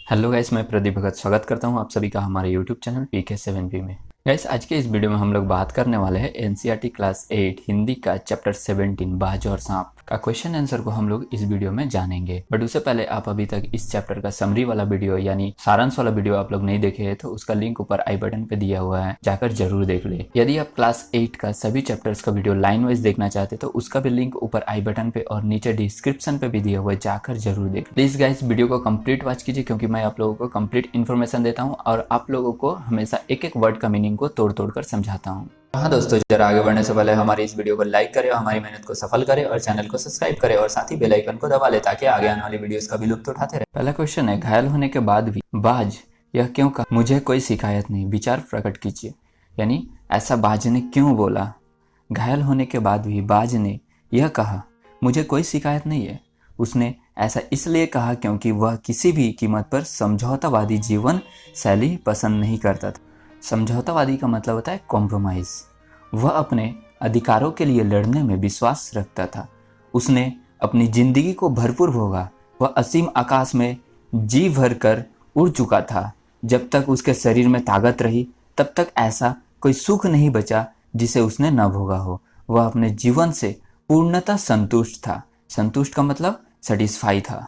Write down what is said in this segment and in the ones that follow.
Hello guys, मैं प्रदीप भगत स्वागत करता हूं आप सभी का हमारे यूट्यूब चैनल PK7B में। गाइस, आज के इस वीडियो में हम लोग बात करने वाले हैं एनसीईआरटी क्लास 8 हिंदी का चैप्टर 17 बाज और सांप का क्वेश्चन आंसर को हम लोग इस वीडियो में जानेंगे। बट उससे पहले आप अभी तक इस चैप्टर का समरी वाला वीडियो यानी सारांश वाला वीडियो आप लोग नहीं देखे हैं तो उसका लिंक ऊपर आई बटन पे दिया हुआ है, जाकर जरूर देख ले। यदि आप क्लास 8 का सभी चैप्टर्स का वीडियो लाइन वाइज देखना चाहते तो उसका भी लिंक ऊपर आई बटन पे और नीचे डिस्क्रिप्शन पे भी दिया हुआ है, जाकर जरूर देख। प्लीज गाइस, वीडियो को कंप्लीट वॉच कीजिए क्योंकि मैं आप लोगों को कंप्लीट इन्फॉर्मेशन देता हूँ और आप लोगों को हमेशा एक एक वर्ड का मीनिंग को तोड़ तोड़ कर समझाता हूँ। हाँ दोस्तों, जरा आगे बढ़ने से पहले हमारी इस वीडियो को लाइक करें और हमारी मेहनत को सफल करें और चैनल को सब्सक्राइब करें और साथ ही बेल आइकन को दबा ले ताकि आगे आने वाली वीडियोस का भी लुत्फ उठाते रहे। पहला क्वेश्चन है, घायल होने के बाद भी बाज यह क्यों कहा मुझे कोई शिकायत नहीं, विचार प्रकट कीजिए। यानी ऐसा बाज ने क्यों बोला? घायल होने के बाद भी बाज ने यह कहा मुझे कोई शिकायत नहीं है। उसने ऐसा इसलिए कहा क्योंकि वह किसी भी कीमत पर समझौतावादी जीवन शैली पसंद नहीं करता था। समझौतावादी का मतलब होता है कॉम्प्रोमाइज। वह अपने अधिकारों के लिए लड़ने में विश्वास रखता था। उसने अपनी जिंदगी को भरपूर भोगा। वह असीम आकाश में जी भर कर उड़ चुका था। जब तक उसके शरीर में ताकत रही तब तक ऐसा कोई सुख नहीं बचा जिसे उसने न भोगा हो। वह अपने जीवन से पूर्णतः संतुष्ट था। संतुष्ट का मतलब सेटिस्फाई था।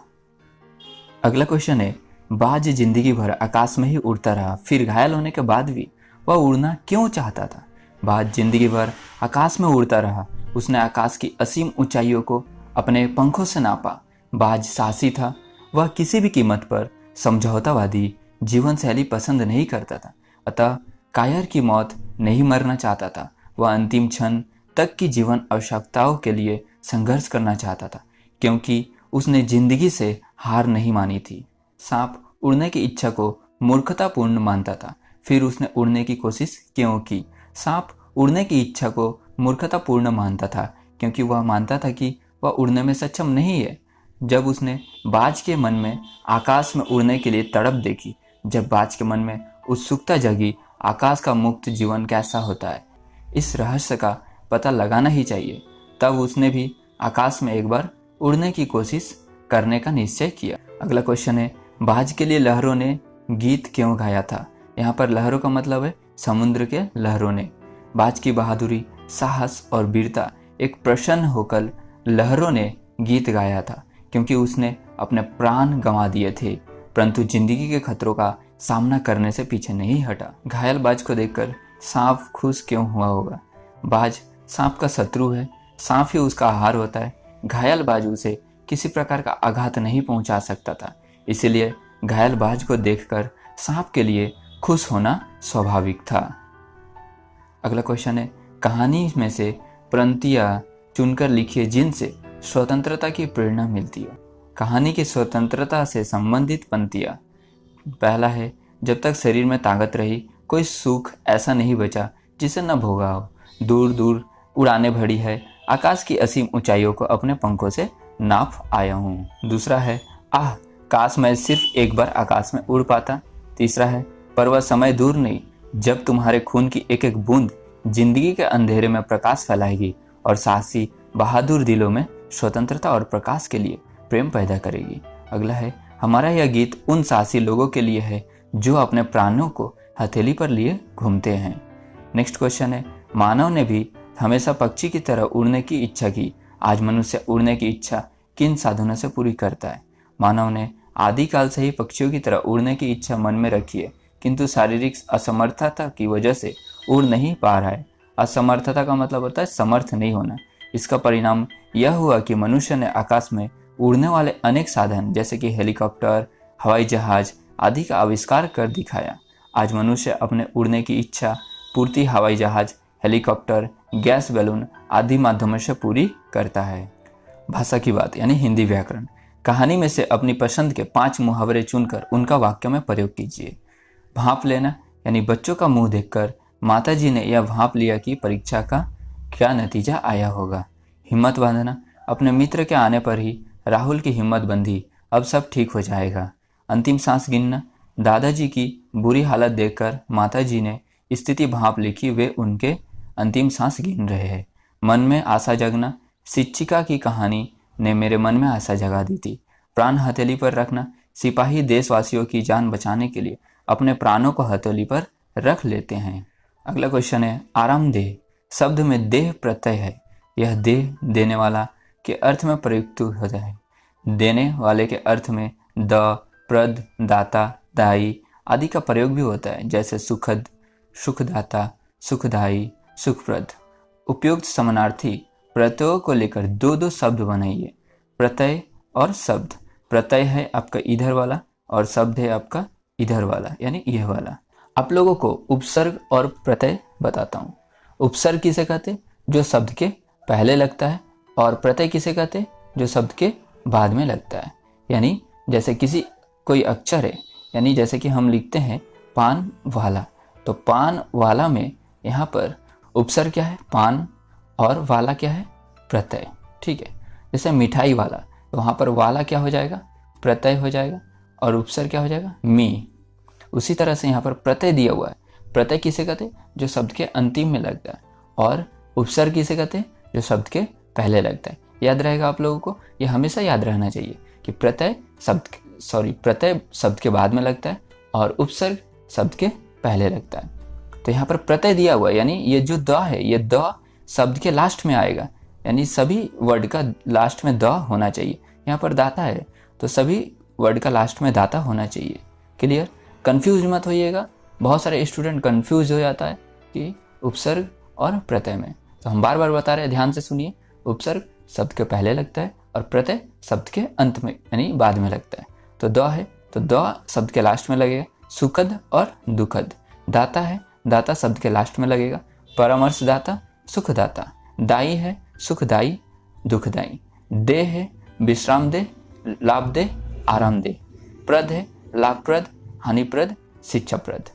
अगला क्वेश्चन है, बाज जिंदगी भर आकाश में ही उड़ता रहा, फिर घायल होने के बाद भी वह उड़ना क्यों चाहता था? बाज जिंदगी भर आकाश में उड़ता रहा। उसने आकाश की असीम ऊंचाइयों को अपने पंखों से नापा। बाज साहसी था। वह किसी भी कीमत पर समझौतावादी जीवन शैली पसंद नहीं करता था। अतः कायर की मौत नहीं मरना चाहता था। वह अंतिम क्षण तक की जीवन आवश्यकताओं के लिए संघर्ष करना चाहता था क्योंकि उसने जिंदगी से हार नहीं मानी थी। सांप उड़ने की इच्छा को मूर्खतापूर्ण मानता था, फिर उसने उड़ने की कोशिश क्यों की? सांप उड़ने की इच्छा को मूर्खतापूर्ण मानता था क्योंकि वह मानता था कि वह उड़ने में सक्षम नहीं है। जब उसने बाज के मन में आकाश में उड़ने के लिए तड़प देखी, जब बाज के मन में उत्सुकता जगी, आकाश का मुक्त जीवन कैसा होता है, इस रहस्य का पता लगाना ही चाहिए, तब उसने भी आकाश में एक बार उड़ने की कोशिश करने का निश्चय किया। अगला क्वेश्चन है, बाज के लिए लहरों ने गीत क्यों गाया था? यहाँ पर लहरों का मतलब है समुद्र के लहरों ने। बाज की बहादुरी, साहस और वीरता एक प्रसन्न होकर लहरों ने गीत गाया था क्योंकि उसने अपने प्राण गंवा दिए थे, परंतु जिंदगी के खतरों का सामना करने से पीछे नहीं हटा। घायल बाज को देखकर सांप खुश क्यों हुआ होगा? बाज सांप का शत्रु है, सांप ही उसका आहार होता है। घायल बाज उसे किसी प्रकार का आघात नहीं पहुंचा सकता था, इसीलिए घायल बाज को देखकर सांप के लिए खुश होना स्वाभाविक था। अगला क्वेश्चन है, कहानी में से पंक्तियां चुनकर लिखिए जिनसे स्वतंत्रता की प्रेरणा मिलती हो। कहानी की स्वतंत्रता से संबंधित पंक्तियां। पहला है, जब तक शरीर में ताकत रही कोई सुख ऐसा नहीं बचा जिसे न भोगा हो। दूर दूर उड़ाने भरी है, आकाश की असीम ऊंचाइयों को अपने पंखों से नाप आया हूँ। दूसरा है, आह काश मैं सिर्फ एक बार आकाश में उड़ पाता। तीसरा है, पर वह समय दूर नहीं जब तुम्हारे खून की एक एक बूंद जिंदगी के अंधेरे में प्रकाश फैलाएगी और साहसी बहादुर दिलों में स्वतंत्रता और प्रकाश के लिए प्रेम पैदा करेगी। अगला है, हमारा यह गीत उन साहसी लोगों के लिए है जो अपने प्राणों को हथेली पर लिए घूमते हैं। नेक्स्ट क्वेश्चन है, मानव ने भी हमेशा पक्षी की तरह उड़ने की इच्छा की, आज मनुष्य उड़ने की इच्छा किन साधनों से पूरी करता है? मानव ने आदिकाल से ही पक्षियों की तरह उड़ने की इच्छा मन में रखी है, किंतु शारीरिक असमर्थता की वजह से उड़ नहीं पा रहा है। असमर्थता का मतलब होता है समर्थ नहीं होना। इसका परिणाम यह हुआ कि मनुष्य ने आकाश में उड़ने वाले अनेक साधन जैसे कि हेलीकॉप्टर, हवाई जहाज आदि का आविष्कार कर दिखाया। आज मनुष्य अपने उड़ने की इच्छा पूर्ति हवाई जहाज, हेलीकॉप्टर, गैस बैलून आदि माध्यमों से पूरी करता है। भाषा की बात यानी हिंदी व्याकरण। कहानी में से अपनी पसंद के 5 मुहावरे चुनकर उनका वाक्य में प्रयोग कीजिए। भांप लेना यानी बच्चों का मुंह देखकर माताजी ने यह भांप लिया कि परीक्षा का क्या नतीजा आया होगा। हिम्मत बांधना, अपने मित्र के आने पर ही राहुल की हिम्मत बंधी, अब सब ठीक हो जाएगा। अंतिम सांस गिनना, दादाजी की बुरी हालत देखकर माताजी ने स्थिति भांप ली कि वे उनके अंतिम सांस गिन रहे हैं। मन में आशा जगना, शिक्षिका की कहानी ने मेरे मन में आशा जगा दी थी। प्राण हथेली पर रखना, सिपाही देशवासियों की जान बचाने के लिए अपने प्राणों को हथेली पर रख लेते हैं। अगला क्वेश्चन है आरामदेह शब्द में देह प्रत्यय है। यह देह देने वाला के अर्थ में प्रयुक्त होता है। देने वाले के अर्थ में द, प्रद, दाता, दाई आदि का प्रयोग भी होता है, जैसे सुखद, सुखदाता, सुखदाई, सुखप्रद। उपयुक्त समानार्थी प्रत्ययों को लेकर दो दो शब्द बनाइए। प्रत्यय और शब्द। प्रत्यय है आपका इधर वाला और शब्द है आपका इधर वाला, यानी यह वाला। आप लोगों को उपसर्ग और प्रत्यय बताता हूँ। उपसर्ग किसे कहते हैं? जो शब्द के पहले लगता है। और प्रत्यय किसे कहते हैं? जो शब्द के बाद में लगता है। यानी जैसे किसी कोई अक्षर है, यानी जैसे कि हम लिखते हैं पान वाला, तो पान वाला में यहाँ पर उपसर्ग क्या है? पान, और वाला क्या है? प्रत्यय। ठीक है। जैसे मिठाई वाला, तो वहाँ पर वाला क्या हो जाएगा? प्रत्यय हो जाएगा, और उपसर्ग क्या हो जाएगा? मी। उसी तरह से यहाँ पर प्रत्यय दिया हुआ है। प्रत्यय किसे कहते हैं? जो शब्द के अंतिम में लगता है। और उपसर्ग किसे कहते हैं? जो शब्द के पहले लगता है। याद रहेगा आप लोगों को, ये हमेशा याद रहना चाहिए कि प्रत्यय शब्द के बाद में लगता है और उपसर्ग शब्द के पहले लगता है। तो यहाँ पर प्रत्यय दिया हुआ है, यानी ये जो द है, ये द शब्द के लास्ट में आएगा, यानी सभी वर्ड का लास्ट में द होना चाहिए। यहाँ पर दाता है, तो सभी वर्ड का लास्ट में दाता होना चाहिए। क्लियर? कंफ्यूज मत होइएगा। बहुत सारे स्टूडेंट कंफ्यूज हो जाता है कि उपसर्ग और प्रत्यय में। तो हम बार बार बता रहे हैं, ध्यान से सुनिए। उपसर्ग शब्द के पहले लगता है और प्रत्यय शब्द के अंत में यानी बाद में लगता है। तो द है, तो द शब्द के लास्ट में लगेगा। सुखद और दुखद। दाता है, दाता शब्द के लास्ट में लगेगा। परामर्शदाता, सुखदाता। दाई है, सुखदाई, दुखदाई। दे है, विश्राम दे, लाभ दे, आराम दे। प्रद है, लाभप्रद, हानिप्रद, शिक्षाप्रद।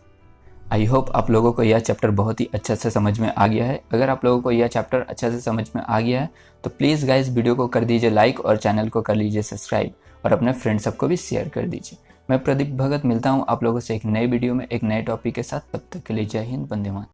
आई होप आप लोगों को यह चैप्टर बहुत ही अच्छे से समझ में आ गया है। अगर आप लोगों को यह चैप्टर अच्छे से समझ में आ गया है तो प्लीज़ गाइस वीडियो को कर दीजिए लाइक और चैनल को कर लीजिए सब्सक्राइब और अपने फ्रेंड सबको भी शेयर कर दीजिए। मैं प्रदीप भगत मिलता हूँ आप लोगों से एक नए वीडियो में एक नए टॉपिक के साथ। तब तक के लिए जय हिंद, वंदे मातरम।